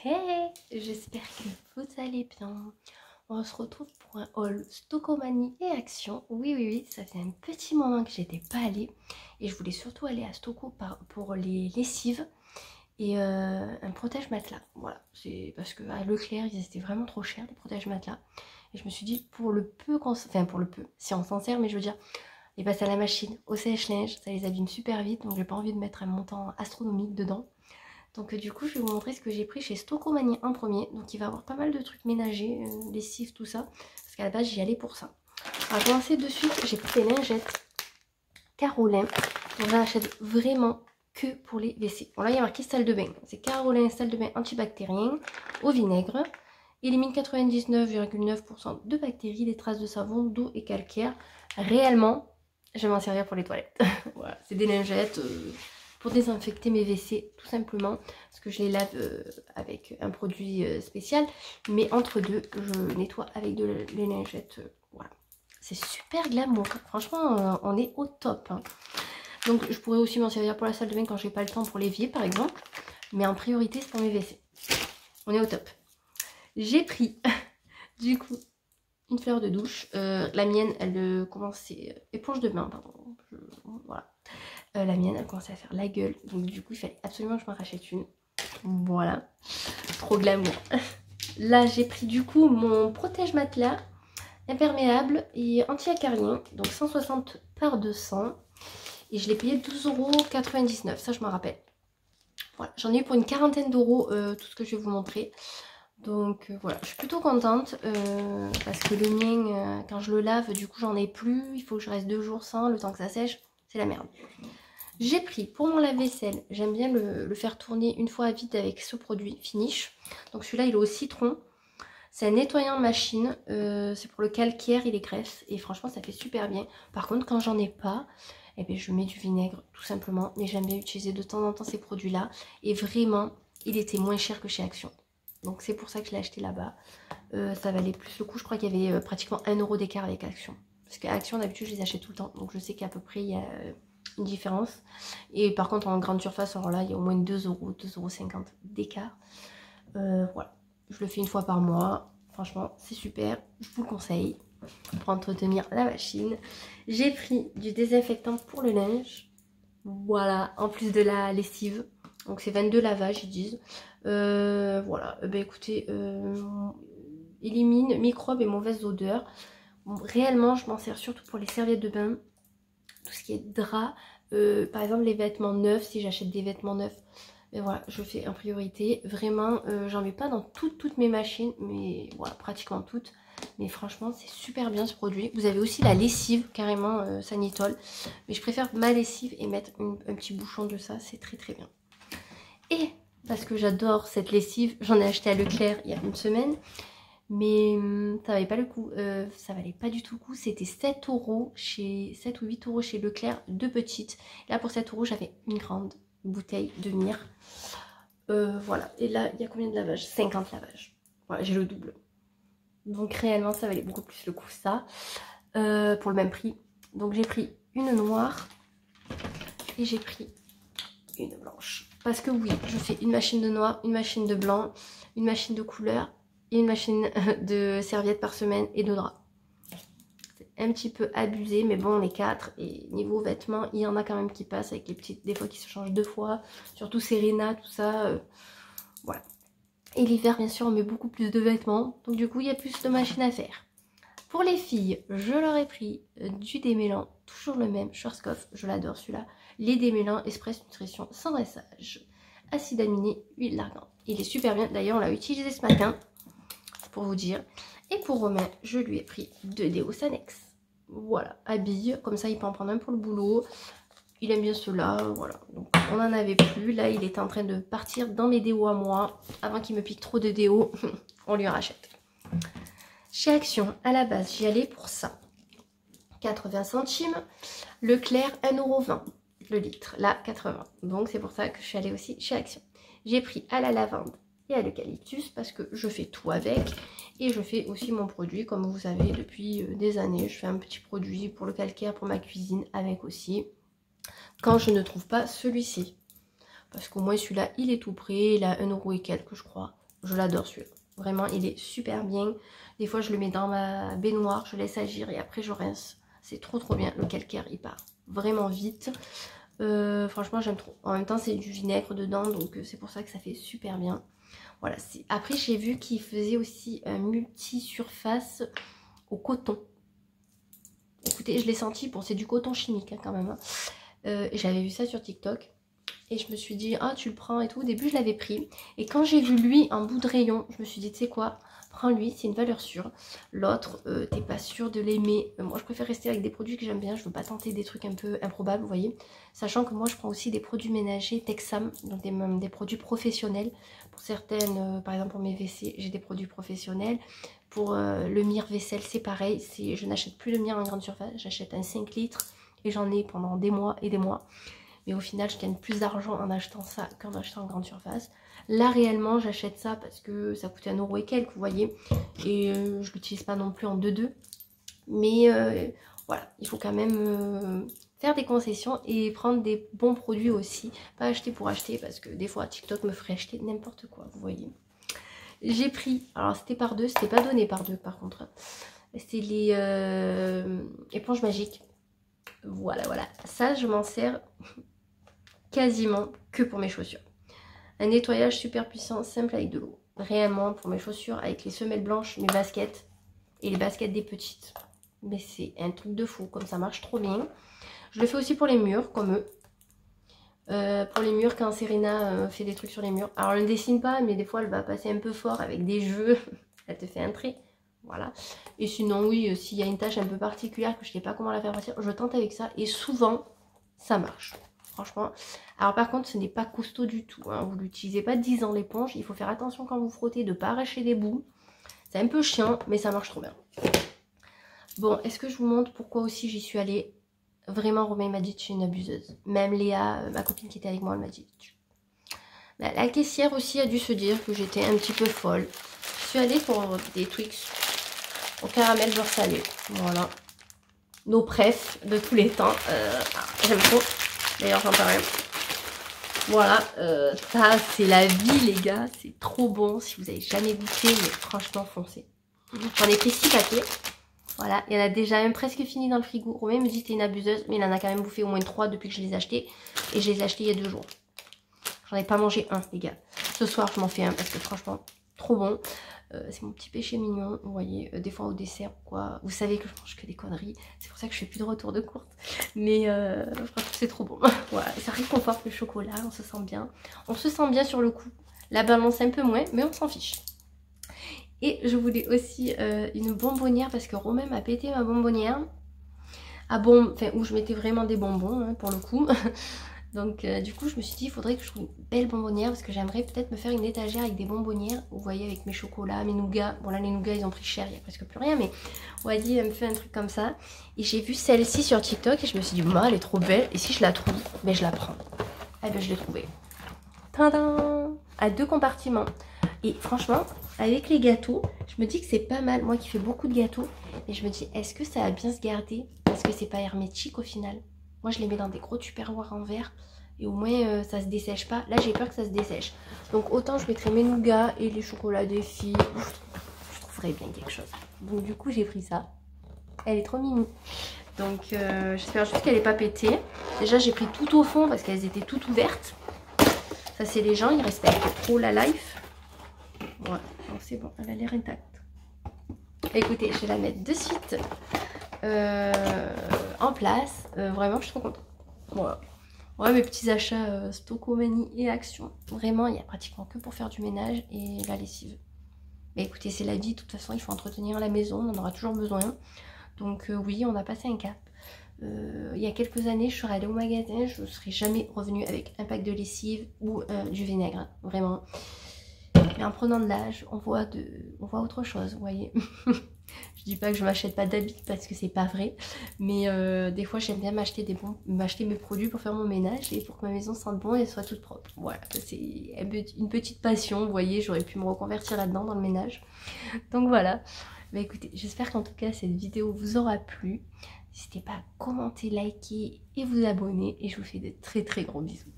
Hey, j'espère que vous allez bien. On se retrouve pour un haul Stockomanie et Action. Oui, ça fait un petit moment que j'étais pas allée. Et je voulais surtout aller à Stocco pour les lessives et un protège-matelas. Voilà, c'est parce que à Leclerc, ils étaient vraiment trop chers, les protège-matelas. Et je me suis dit, pour le peu qu'on... Enfin, pour le peu, si on s'en sert, mais je veux dire, les passer à la machine, au sèche-linge, ça les abîme super vite. Donc j'ai pas envie de mettre un montant astronomique dedans. Donc du coup je vais vous montrer ce que j'ai pris chez Stockomanie en premier. Donc il va y avoir pas mal de trucs ménagers, lessives, tout ça. Parce qu'à la base j'y allais pour ça. On va commencer de suite, j'ai pris des lingettes Carolin. On j'achète vraiment que pour les WC. Bon là il y a marqué salle de bain. C'est Carolin salle de bain antibactérien au vinaigre. Élimine 99,9% de bactéries, des traces de savon, d'eau et calcaire. Réellement, je vais m'en servir pour les toilettes. Voilà, c'est des lingettes pour désinfecter mes WC tout simplement. Parce que je les lave avec un produit spécial. Mais entre deux, je nettoie avec les lingettes. Voilà. C'est super glamour. Franchement, on est au top. Hein. Donc je pourrais aussi m'en servir pour la salle de bain quand j'ai pas le temps pour l'évier par exemple. Mais en priorité, c'est pour mes WC. On est au top. J'ai pris du coup une fleur de douche. La mienne, elle commençait éponge de bain, pardon. Voilà. La mienne, elle commençait à faire la gueule. Donc du coup, il fallait absolument que je m'en rachète une. Voilà. Trop glamour. Là, j'ai pris du coup mon protège-matelas imperméable et anti-acarien. Donc 160 par 200. Et je l'ai payé 12,99 €. Ça, je m'en rappelle. Voilà. J'en ai eu pour une quarantaine d'euros, tout ce que je vais vous montrer. Donc voilà, je suis plutôt contente parce que le mien, quand je le lave, du coup j'en ai plus. Il faut que je reste 2 jours sans, le temps que ça sèche, c'est la merde. J'ai pris pour mon lave-vaisselle, j'aime bien le faire tourner une fois à vide avec ce produit Finish. Donc celui-là il est au citron. C'est un nettoyant machine, c'est pour le calcaire et les graisses. Et franchement ça fait super bien. Par contre quand j'en ai pas, eh bien, je mets du vinaigre tout simplement. Mais j'aime bien utiliser de temps en temps ces produits-là. Et vraiment, il était moins cher que chez Action. Donc c'est pour ça que je l'ai acheté là-bas. Ça valait plus le coup. Je crois qu'il y avait pratiquement 1 € d'écart avec Action. Parce qu'à Action, d'habitude, je les achète tout le temps. Donc je sais qu'à peu près, il y a une différence. Et par contre, en grande surface, alors là, il y a au moins 2 €, 2,50 € d'écart. Voilà. Je le fais une fois par mois. Franchement, c'est super. Je vous le conseille pour entretenir la machine. J'ai pris du désinfectant pour le linge. Voilà, en plus de la lessive. Donc c'est 22 lavages, ils disent. Voilà, ben écoutez, élimine microbes et mauvaises odeurs. Bon, réellement, je m'en sers surtout pour les serviettes de bain. Tout ce qui est drap. Par exemple, les vêtements neufs, si j'achète des vêtements neufs. Mais voilà, je fais en priorité. Vraiment, j'en mets pas dans toutes mes machines. Mais voilà, pratiquement toutes. Mais franchement, c'est super bien ce produit. Vous avez aussi la lessive, carrément Sanitol. Mais je préfère ma lessive et mettre un petit bouchon de ça. C'est très très bien. Et parce que j'adore cette lessive, j'en ai acheté à Leclerc il y a une semaine. Mais ça valait pas le coup. Ça valait pas du tout le coup. C'était 7 € 7 ou 8 € chez Leclerc, 2 petites. Là pour 7 € j'avais une grande bouteille de myrrhe. Voilà. Et là, il y a combien de lavages? 50 lavages. Voilà, j'ai le double. Donc réellement, ça valait beaucoup plus le coup ça. Pour le même prix. Donc j'ai pris une noire. Et j'ai pris une blanche. Parce que oui, je fais une machine de noir, une machine de blanc, une machine de couleur et une machine de serviettes par semaine et de draps. C'est un petit peu abusé, mais bon, on est 4. Et niveau vêtements, il y en a quand même qui passent avec les petites, des fois qui se changent 2 fois. Surtout Serena, tout ça. Voilà. Et l'hiver, bien sûr, on met beaucoup plus de vêtements. Donc du coup, il y a plus de machines à faire. Pour les filles, je leur ai pris du démêlant, toujours le même, Schwarzkopf, je l'adore celui-là. Les démêlants Express Nutrition sans dressage, acide aminé, huile d'argan. Il est super bien, d'ailleurs on l'a utilisé ce matin, pour vous dire. Et pour Romain, je lui ai pris 2 déos Sanex. Voilà, habille, comme ça il peut en prendre un pour le boulot. Il aime bien ceux-là, voilà. Donc on n'en avait plus, là il est en train de partir dans mes déos à moi. Avant qu'il me pique trop de déos, on lui en rachète. Chez Action, à la base, j'y allais pour ça. 80 centimes. Leclerc, 1,20 € le litre. Là, 80. Donc, c'est pour ça que je suis allée aussi chez Action. J'ai pris à la lavande et à l'eucalyptus parce que je fais tout avec. Et je fais aussi mon produit, comme vous savez, depuis des années. Je fais un petit produit pour le calcaire, pour ma cuisine, avec aussi. Quand je ne trouve pas celui-ci. Parce qu'au moins, celui-là, il est tout prêt. Il a 1 € et quelques, je crois. Je l'adore celui-là. Vraiment, il est super bien. Des fois, je le mets dans ma baignoire, je laisse agir et après, je rince. C'est trop bien. Le calcaire, il part vraiment vite. Franchement, j'aime trop. En même temps, c'est du vinaigre dedans, donc c'est pour ça que ça fait super bien. Voilà. Après, j'ai vu qu'il faisait aussi un multi-surface au coton. Écoutez, je l'ai senti. Bon, c'est du coton chimique hein, quand même. Hein. J'avais vu ça sur TikTok. Et je me suis dit, ah tu le prends et tout. Au début je l'avais pris. Et quand j'ai vu lui en bout de rayon, je me suis dit, tu sais quoi, prends-lui, c'est une valeur sûre. L'autre, t'es pas sûr de l'aimer. Moi je préfère rester avec des produits que j'aime bien. Je veux pas tenter des trucs un peu improbables, vous voyez. Sachant que moi je prends aussi des produits ménagers Texam, donc des produits professionnels. Pour certaines, par exemple pour mes WC, j'ai des produits professionnels. Pour le Mire vaisselle, c'est pareil. Je n'achète plus le Mire en grande surface, j'achète un 5 litres. Et j'en ai pendant des mois et des mois. Mais au final, je gagne plus d'argent en achetant ça qu'en achetant en grande surface. Là, réellement, j'achète ça parce que ça coûtait 1 € et quelques, vous voyez. Et je l'utilise pas non plus en 2-2. Mais voilà, il faut quand même faire des concessions et prendre des bons produits aussi. Pas acheter pour acheter parce que des fois, TikTok me ferait acheter n'importe quoi, vous voyez. J'ai pris, alors c'était par deux, c'était pas donné par deux par contre. C'est les éponges magiques. Voilà. Ça, je m'en sers quasiment que pour mes chaussures. Un nettoyage super puissant, simple avec de l'eau. Réellement pour mes chaussures, avec les semelles blanches, mes baskets et les baskets des petites. Mais c'est un truc de fou, comme ça marche trop bien. Je le fais aussi pour les murs, comme eux. Pour les murs, quand Serena fait des trucs sur les murs. Alors elle ne dessine pas, mais des fois elle va passer un peu fort avec des jeux. Elle te fait un trait. Voilà. Et sinon, oui, s'il y a une tâche un peu particulière que je ne sais pas comment la faire partir, je tente avec ça. Et souvent, ça marche. Franchement. Alors par contre, ce n'est pas costaud du tout. Hein. Vous l'utilisez pas 10 ans l'éponge. Il faut faire attention quand vous frottez de ne pas arracher des bouts. C'est un peu chiant, mais ça marche trop bien. Bon, est-ce que je vous montre pourquoi aussi j'y suis allée? Vraiment, Romain m'a dit que je suis une abuseuse. Même Léa, ma copine qui était avec moi, elle m'a dit. La caissière aussi a dû se dire que j'étais un petit peu folle. Je suis allée pour des Twix au caramel beurre salé. Voilà. Nos préfs de tous les temps. J'aime trop. D'ailleurs, j'en parle. Voilà, ça c'est la vie les gars, c'est trop bon. Si vous avez jamais goûté, mais franchement foncez. J'en ai pris 6 paquets. Voilà, il y en a déjà même presque fini dans le frigo. Romain me dit que t'es une abuseuse, mais il en a quand même bouffé au moins 3 depuis que je les ai achetés. Et je les ai achetés il y a 2 jours. J'en ai pas mangé un les gars. Ce soir je m'en fais un parce que franchement, trop bon. C'est mon petit péché mignon, vous voyez, des fois au dessert ou quoi. Vous savez que je mange que des conneries, c'est pour ça que je fais plus de retour de course. Mais franchement c'est trop bon. Voilà, ça réconforte le chocolat, on se sent bien. On se sent bien sur le coup. La balance un peu moins, mais on s'en fiche. Et je voulais aussi une bonbonnière parce que Romain m'a pété ma bonbonnière. Où je mettais vraiment des bonbons hein, pour le coup. Donc du coup je me suis dit il faudrait que je trouve une belle bonbonnière parce que j'aimerais peut-être me faire une étagère avec des bonbonnières. Vous voyez avec mes chocolats, mes nougats. Bon là les nougats ils ont pris cher, il n'y a presque plus rien mais on va dire elle me fait un truc comme ça. Et j'ai vu celle-ci sur TikTok et je me suis dit bah, elle est trop belle et si je la trouve, ben je la prends. Et ben je l'ai trouvée. Tadam! À 2 compartiments. Et franchement avec les gâteaux je me dis que c'est pas mal. Moi qui fais beaucoup de gâteaux et je me dis est-ce que ça va bien se garder parce que c'est pas hermétique au final. Moi, je les mets dans des gros tupperwares en verre. Et au moins, ça se dessèche pas. Là, j'ai peur que ça se dessèche. Donc, autant je mettrai mes nougats et les chocolats des filles. Je trouverais bien quelque chose. Donc, du coup, j'ai pris ça. Elle est trop mimi. Donc, j'espère juste qu'elle n'est pas pétée. Déjà, j'ai pris tout au fond parce qu'elles étaient toutes ouvertes. Ça, c'est les gens. Ils respectent trop la life. Voilà. Donc, c'est bon. Elle a l'air intacte. Écoutez, je vais la mettre de suite. En place, vraiment je suis trop contente. Voilà. Ouais, mes petits achats Stocomanie et Action. Vraiment, il y a pratiquement que pour faire du ménage et la lessive. Mais écoutez, c'est la vie, de toute façon, il faut entretenir la maison, on en aura toujours besoin. Donc oui, on a passé un cap. Il y a quelques années, je serais allée au magasin, je ne serais jamais revenue avec un pack de lessive ou du vinaigre, hein, vraiment. Mais en prenant de l'âge, on voit autre chose, vous voyez. Je dis pas que je m'achète pas d'habits parce que c'est pas vrai, mais des fois j'aime bien m'acheter mes produits pour faire mon ménage et pour que ma maison sente bon et soit toute propre. Voilà, c'est une petite passion, vous voyez, j'aurais pu me reconvertir là-dedans dans le ménage. Donc voilà, bah écoutez, j'espère qu'en tout cas cette vidéo vous aura plu. N'hésitez pas à commenter, liker et vous abonner et je vous fais de très gros bisous.